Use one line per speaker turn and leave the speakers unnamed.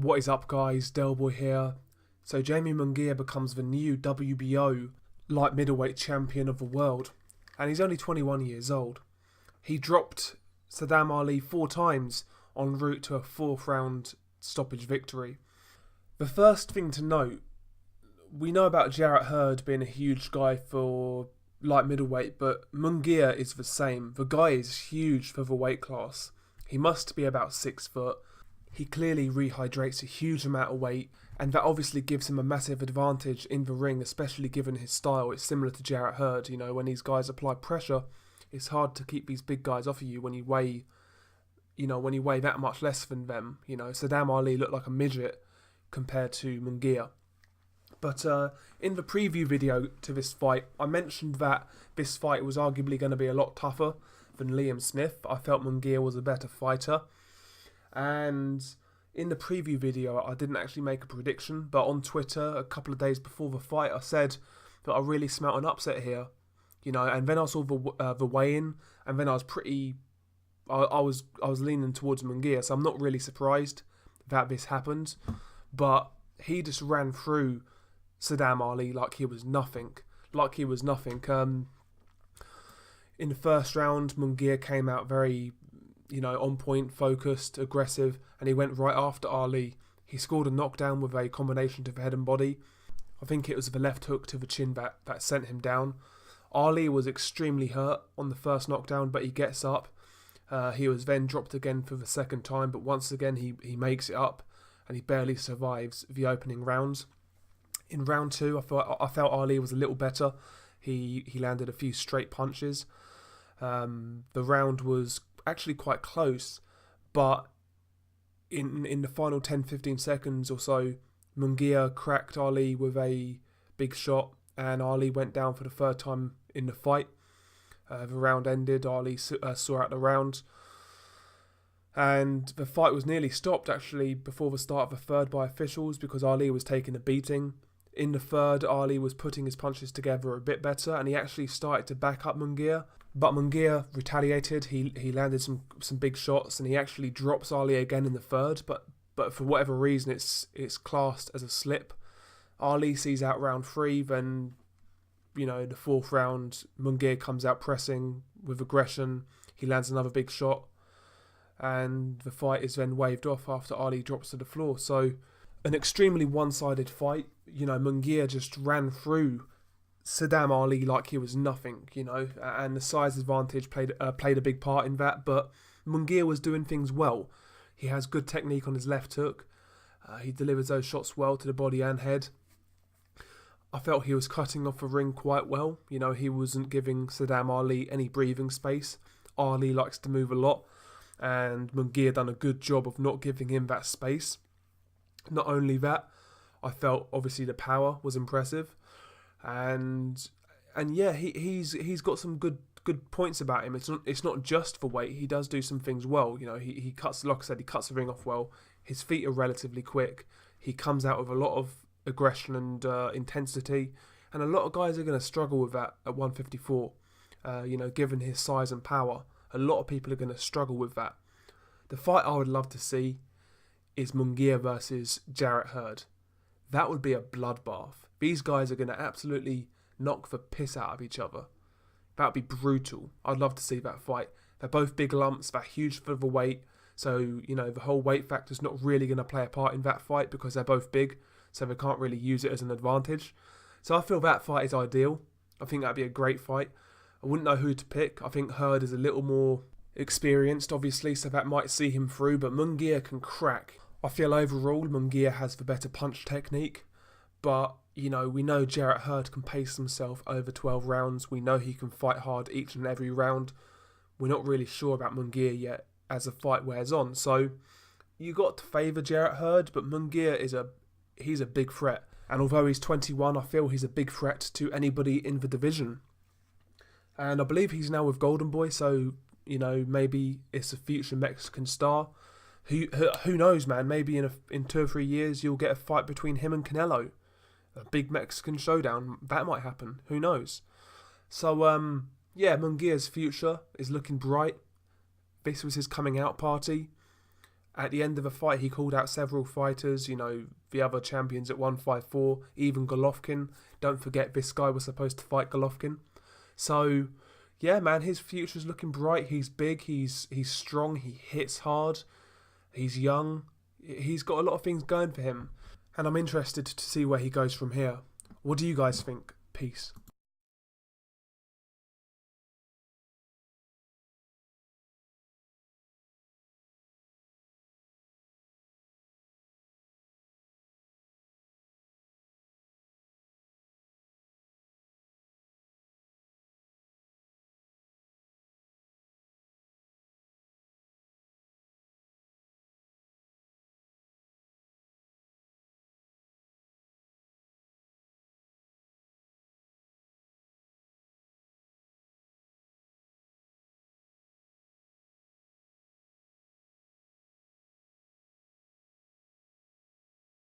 What is up, guys? Delboy here. So Jamie Munguia becomes the new WBO light middleweight champion of the world, and he's only 21 years old. He dropped Saddam Ali 4 times en route to a 4th round stoppage victory. The first thing to note, we know about Jarrett Hurd being a huge guy for light middleweight, but Munguia is the same. The guy is huge for the weight class. He must be about 6 foot. He clearly rehydrates a huge amount of weight, and that obviously gives him a massive advantage in the ring, especially given his style. It's similar to Jarrett Hurd. You know, when these guys apply pressure, it's hard to keep these big guys off of you when you weigh that much less than them. You know, Saddam Ali looked like a midget compared to Munguia. But in the preview video to this fight, I mentioned that this fight was arguably going to be a lot tougher than Liam Smith. I felt Munguia was a better fighter. And in the preview video, I didn't actually make a prediction, but on Twitter a couple of days before the fight, I said that I really smelt an upset here, you know. And then I saw the weigh-in, and then I was leaning towards Munguia, so I'm not really surprised that this happened. But he just ran through Saddam Ali like he was nothing. In the first round, Munguia came out very, on point, focused, aggressive, and he went right after Ali. He scored a knockdown with a combination to the head and body. I think it was the left hook to the chin that sent him down. Ali was extremely hurt on the first knockdown, but he gets up. He was then dropped again for the second time, but once again he makes it up, and he barely survives the opening rounds. In round 2, I felt Ali was a little better. He landed a few straight punches. The round was actually quite close, but in the final 10-15 seconds or so, Munguia cracked Ali with a big shot, and Ali went down for the 3rd time in the fight. The round ended. Ali saw out the round, and the fight was nearly stopped actually before the start of the 3rd by officials because Ali was taking a beating. In the 3rd, Ali was putting his punches together a bit better, and he actually started to back up Munguia. But Munguia retaliated. He landed some big shots, and he actually drops Ali again in the 3rd. But for whatever reason, it's classed as a slip. Ali sees out round 3. Then, the 4th round, Munguia comes out pressing with aggression. He lands another big shot, and the fight is then waved off after Ali drops to the floor. So, an extremely one-sided fight. Munguia just ran through Saddam Ali like he was nothing, and the size advantage played a big part in that. But Munguia was doing things well. He has good technique on his left hook. He delivers those shots well to the body and head. I felt he was cutting off the ring quite well. He wasn't giving Saddam Ali any breathing space. Ali likes to move a lot, and Munguia done a good job of not giving him that space. Not only that, I felt obviously the power was impressive. And yeah, he's got some good points about him. It's not just for weight. He does do some things well. He cuts, like I said, he cuts the ring off well. His feet are relatively quick. He comes out with a lot of aggression and intensity, and a lot of guys are going to struggle with that at 154. Given his size and power, a lot of people are going to struggle with that. The fight I would love to see is Munguia versus Jarrett Hurd. That would be a bloodbath. These guys are going to absolutely knock the piss out of each other. That would be brutal. I'd love to see that fight. They're both big lumps. They're huge for the weight. So, the whole weight factor is not really going to play a part in that fight because they're both big. So they can't really use it as an advantage. So I feel that fight is ideal. I think that'd be a great fight. I wouldn't know who to pick. I think Hurd is a little more experienced, obviously, so that might see him through. But Munguia can crack. I feel overall Munguia has the better punch technique. But, we know Jarrett Hurd can pace himself over 12 rounds. We know he can fight hard each and every round. We're not really sure about Munguia yet as the fight wears on. So you got to favour Jarrett Hurd, but Munguia he's a big threat. And although he's 21, I feel he's a big threat to anybody in the division. And I believe he's now with Golden Boy, so, maybe it's a future Mexican star. Who knows, man? Maybe in 2 or 3 years you'll get a fight between him and Canelo. A big Mexican showdown. That might happen. Who knows? So, Munguia's future is looking bright. This was his coming out party. At the end of the fight, he called out several fighters, the other champions at 154, even Golovkin. Don't forget, this guy was supposed to fight Golovkin. So, yeah, man, his future's looking bright. He's big, he's strong, he hits hard, he's young. He's got a lot of things going for him. And I'm interested to see where he goes from here. What do you guys think? Peace.